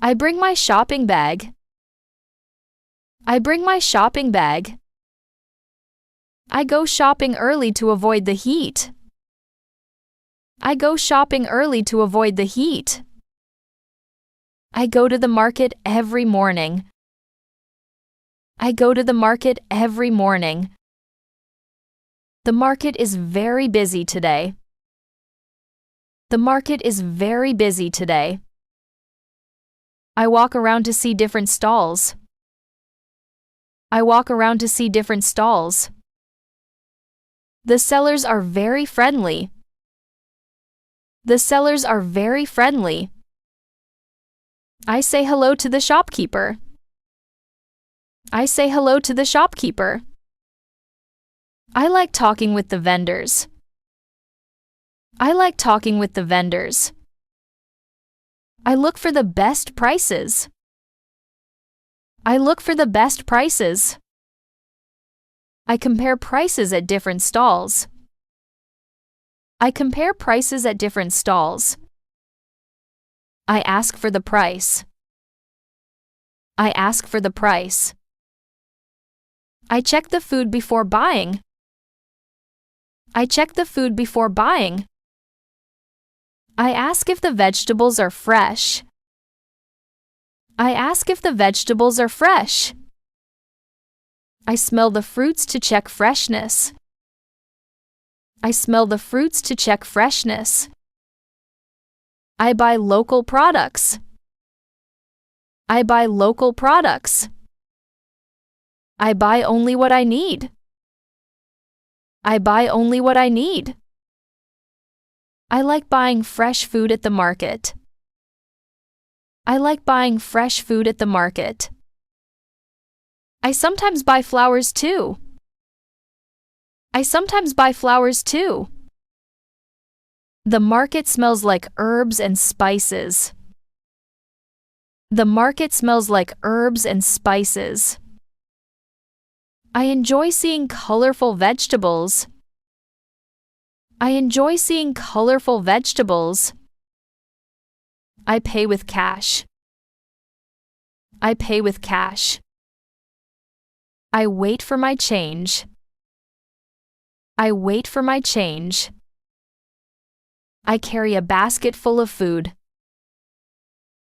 I bring my shopping bag. I bring my shopping bag. I go shopping early to avoid the heat. I go shopping early to avoid the heat. I go to the market every morning. I go to the market every morning. The market is very busy today. The market is very busy today. I walk around to see different stalls. I walk around to see different stalls. The sellers are very friendly. The sellers are very friendly. I say hello to the shopkeeper. I say hello to the shopkeeper. I like talking with the vendors. I like talking with the vendors. I look for the best prices. I look for the best prices. I compare prices at different stalls. I compare prices at different stalls. I ask for the price. I ask for the price. I check the food before buying. I check the food before buying. I ask if the vegetables are fresh. I ask if the vegetables are fresh. I smell the fruits to check freshness. I smell the fruits to check freshness. I buy local products. I buy local products. I buy only what I need. I buy only what I need. I like buying fresh food at the market. I like buying fresh food at the market. I sometimes buy flowers too. I sometimes buy flowers too. The market smells like herbs and spices. The market smells like herbs and spices. I enjoy seeing colorful vegetables. I enjoy seeing colorful vegetables. I pay with cash. I pay with cash. I wait for my change. I wait for my change. I carry a basket full of food.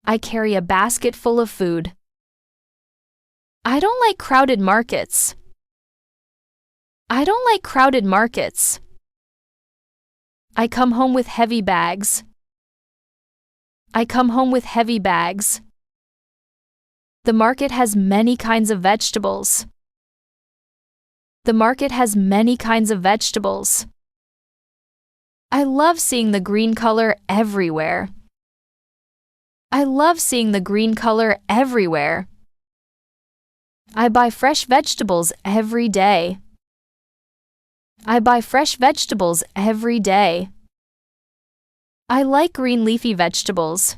I carry a basket full of food. I don't like crowded markets. I don't like crowded markets. I come home with heavy bags. I come home with heavy bags. The market has many kinds of vegetables. The market has many kinds of vegetables. I love seeing the green color everywhere. I love seeing the green color everywhere. I buy fresh vegetables every day. I buy fresh vegetables every day. I like green leafy vegetables.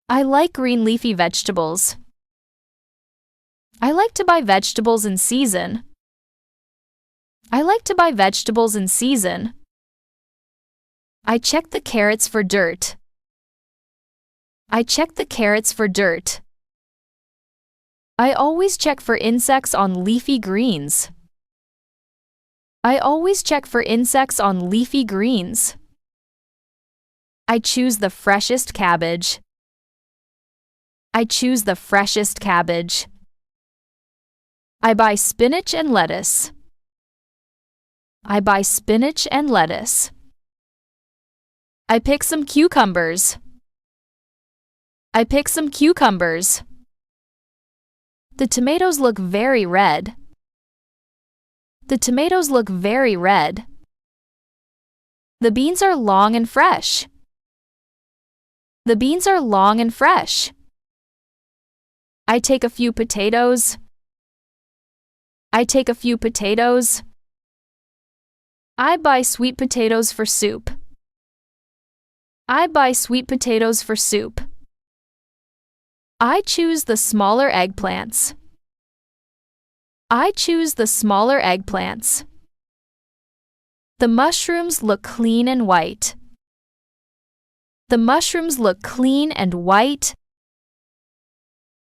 I like green leafy vegetables. I like to buy vegetables in season. I like to buy vegetables in season. I check the carrots for dirt. I check the carrots for dirt. I always check for insects on leafy greens. I always check for insects on leafy greens. I choose the freshest cabbage. I choose the freshest cabbage. I buy spinach and lettuce. I buy spinach and lettuce. I pick some cucumbers. I pick some cucumbers. The tomatoes look very red. The tomatoes look very red. The beans are long and fresh. The beans are long and fresh. I take a few potatoes. I take a few potatoes. I buy sweet potatoes for soup. I buy sweet potatoes for soup. I choose the smaller eggplants. I choose the smaller eggplants. The mushrooms look clean and white. The mushrooms look clean and white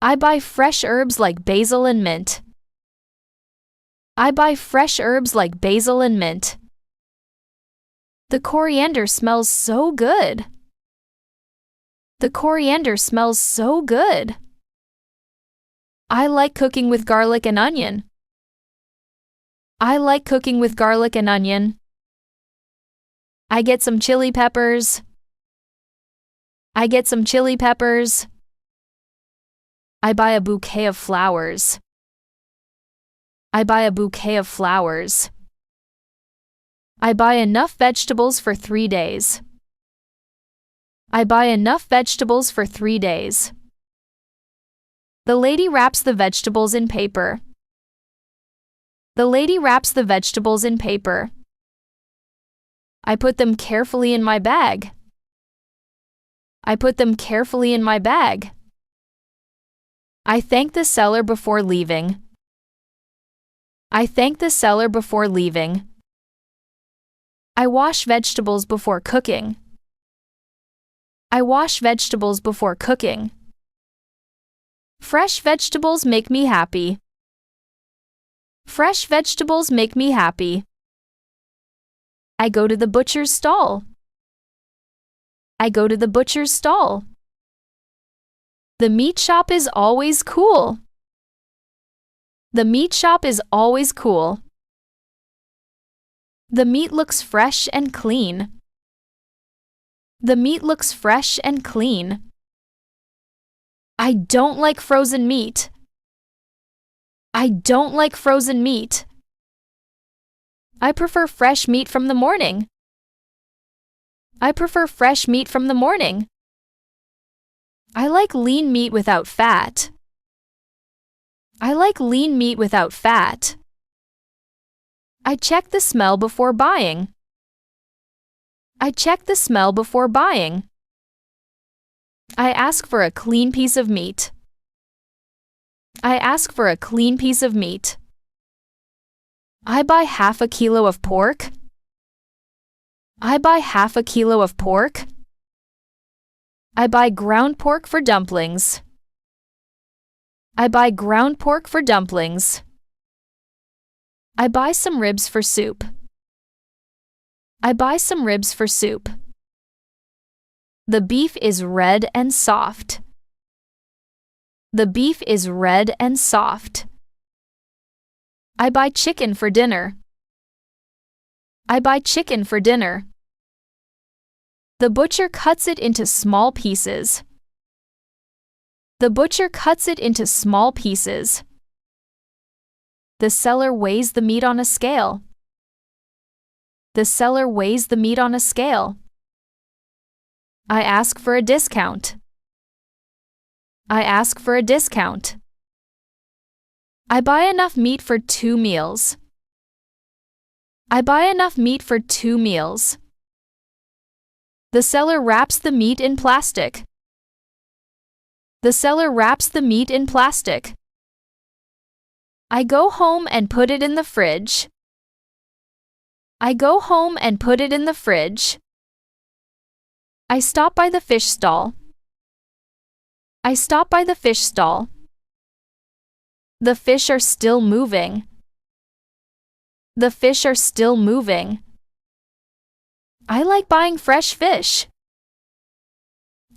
I buy fresh herbs like basil and mint. I buy fresh herbs like basil and mint. The coriander smells so good. The coriander smells so good. I like cooking with garlic and onion. I like cooking with garlic and onion. I get some chili peppers. I get some chili peppers. I buy a bouquet of flowers. I buy a bouquet of flowers. I buy enough vegetables for 3 days. I buy enough vegetables for 3 days. The lady wraps the vegetables in paper. The lady wraps the vegetables in paper. I put them carefully in my bag. I put them carefully in my bag. I thank the seller before leaving. I thank the seller before leaving. I wash vegetables before cooking. I wash vegetables before cooking. Fresh vegetables make me happy. Fresh vegetables make me happy. I go to the butcher's stall. I go to the butcher's stall. The meat shop is always cool. The meat shop is always cool. The meat looks fresh and clean. The meat looks fresh and clean. I don't like frozen meat. I don't like frozen meat. I prefer fresh meat from the morning. I prefer fresh meat from the morning. I like lean meat without fat. I like lean meat without fat. I check the smell before buying. I check the smell before buying. I ask for a clean piece of meat. I ask for a clean piece of meat. I buy half a kilo of pork. I buy half a kilo of pork. I buy ground pork for dumplings. I buy ground pork for dumplings. I buy some ribs for soup. I buy some ribs for soup. The beef is red and soft. The beef is red and soft. I buy chicken for dinner. I buy chicken for dinner. The butcher cuts it into small pieces. The butcher cuts it into small pieces. The seller weighs the meat on a scale. The seller weighs the meat on a scale. I ask for a discount. I ask for a discount. I buy enough meat for 2 meals. I buy enough meat for 2 meals. The seller wraps the meat in plastic. The seller wraps the meat in plastic. I go home and put it in the fridge. I go home and put it in the fridge. I stop by the fish stall. I stop by the fish stall. The fish are still moving. The fish are still moving. I like buying fresh fish.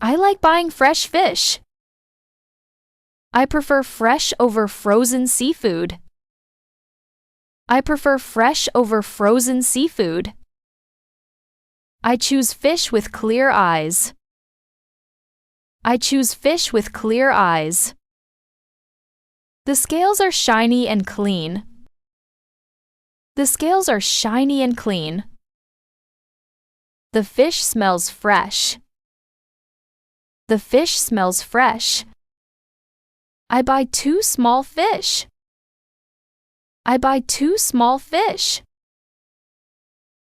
I like buying fresh fish. I prefer fresh over frozen seafood. I prefer fresh over frozen seafood. I choose fish with clear eyes. I choose fish with clear eyes. The scales are shiny and clean. The scales are shiny and clean. The fish smells fresh. The fish smells fresh. I buy 2 small fish. I buy 2 small fish.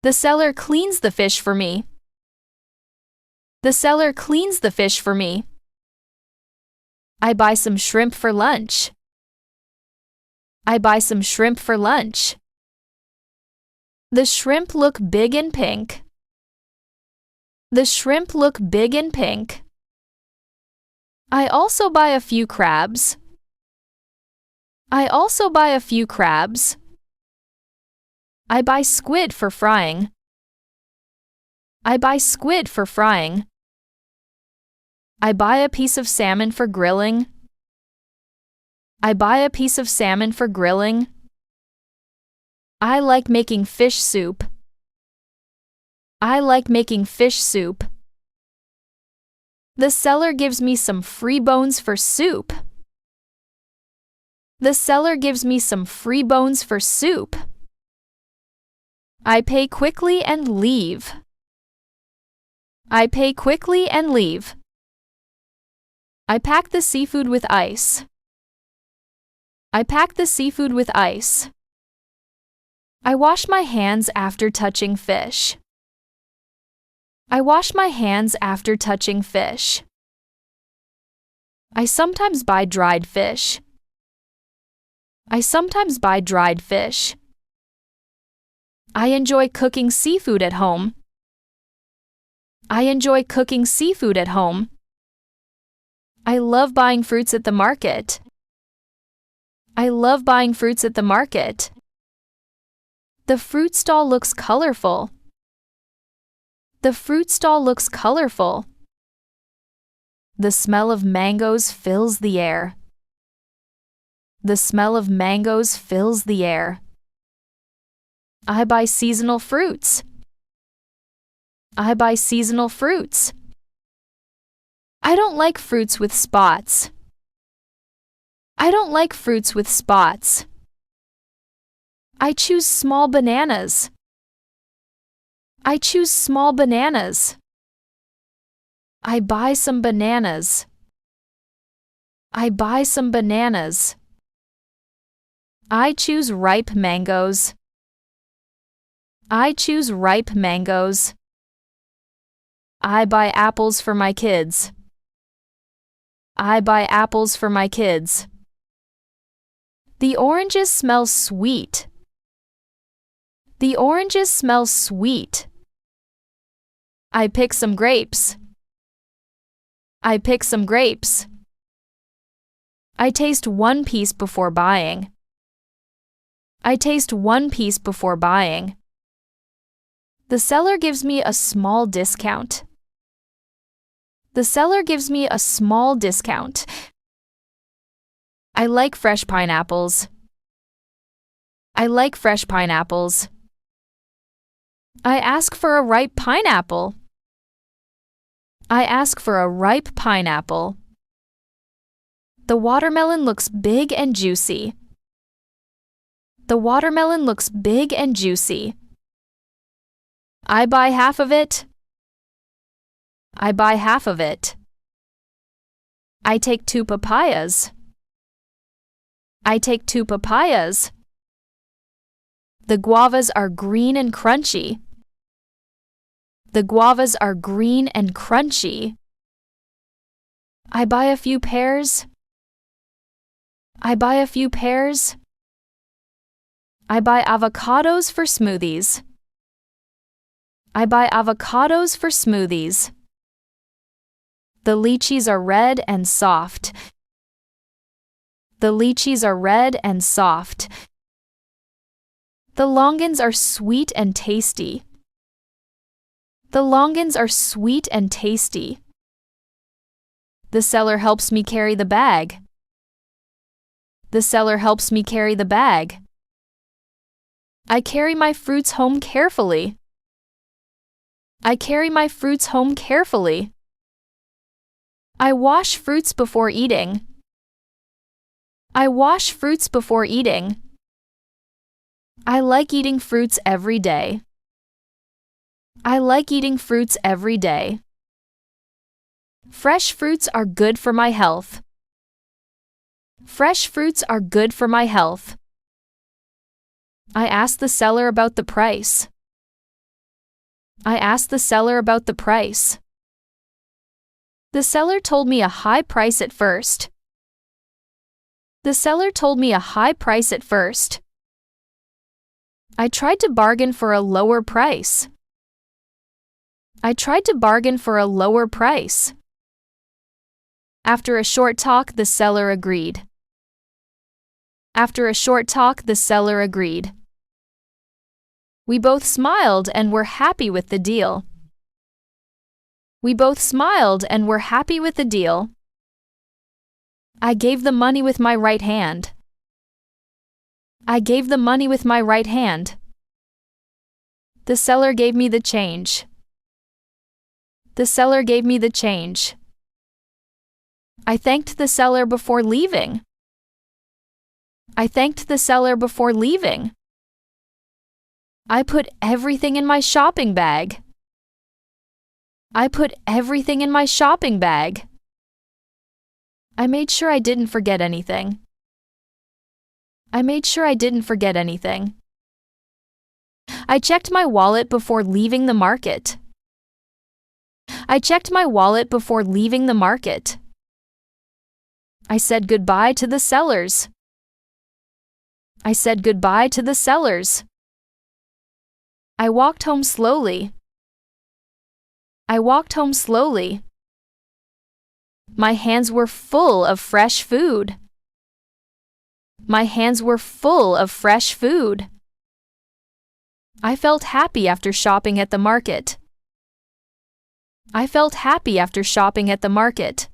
The seller cleans the fish for me. The seller cleans the fish for me. I buy some shrimp for lunch. I buy some shrimp for lunch. The shrimp look big and pink. The shrimp look big and pink. I also buy a few crabs. I also buy a few crabs. I buy squid for frying. I buy squid for frying. I buy a piece of salmon for grilling. I buy a piece of salmon for grilling. I like making fish soup. I like making fish soup. The seller gives me some free bones for soup. The seller gives me some free bones for soup. I pay quickly and leave. I pay quickly and leave. I pack the seafood with ice. I pack the seafood with ice. I wash my hands after touching fish. I wash my hands after touching fish. I sometimes buy dried fish. I sometimes buy dried fish. I enjoy cooking seafood at home. I enjoy cooking seafood at home. I love buying fruits at the market. I love buying fruits at the market. The fruit stall looks colorful. The fruit stall looks colorful. The smell of mangoes fills the air. The smell of mangoes fills the air. I buy seasonal fruits. I buy seasonal fruits. I don't like fruits with spots. I don't like fruits with spots. I choose small bananas. I choose small bananas. I buy some bananas. I buy some bananas. I choose ripe mangoes. I choose ripe mangoes. I buy apples for my kids. I buy apples for my kids. The oranges smell sweet. The oranges smell sweet. I pick some grapes. I pick some grapes. I taste one piece before buying. I taste one piece before buying. The seller gives me a small discount. The seller gives me a small discount. I like fresh pineapples. I like fresh pineapples. I ask for a ripe pineapple. I ask for a ripe pineapple. The watermelon looks big and juicy. The watermelon looks big and juicy. I buy half of it. I buy half of it. I take 2 papayas. I take 2 papayas. The guavas are green and crunchy. The guavas are green and crunchy. I buy a few pears. I buy a few pears. I buy avocados for smoothies. I buy avocados for smoothies. The lychees are red and soft. The lychees are red and soft. The longans are sweet and tasty. The longans are sweet and tasty. The seller helps me carry the bag. The seller helps me carry the bag. I carry my fruits home carefully. I carry my fruits home carefully. I wash fruits before eating. I wash fruits before eating. I like eating fruits every day. I like eating fruits every day. Fresh fruits are good for my health. Fresh fruits are good for my health. I asked the seller about the price. I asked the seller about the price. The seller told me a high price at first. The seller told me a high price at first. I tried to bargain for a lower price. I tried to bargain for a lower price. After a short talk, the seller agreed. After a short talk, the seller agreed. We both smiled and were happy with the deal. We both smiled and were happy with the deal. I gave the money with my right hand. I gave the money with my right hand. The seller gave me the change. The seller gave me the change. I thanked the seller before leaving. I thanked the seller before leaving. I put everything in my shopping bag. I put everything in my shopping bag. I made sure I didn't forget anything. I made sure I didn't forget anything. I checked my wallet before leaving the market. I checked my wallet before leaving the market. I said goodbye to the sellers. I said goodbye to the sellers. I walked home slowly. I walked home slowly. My hands were full of fresh food. My hands were full of fresh food. I felt happy after shopping at the market. I felt happy after shopping at the market.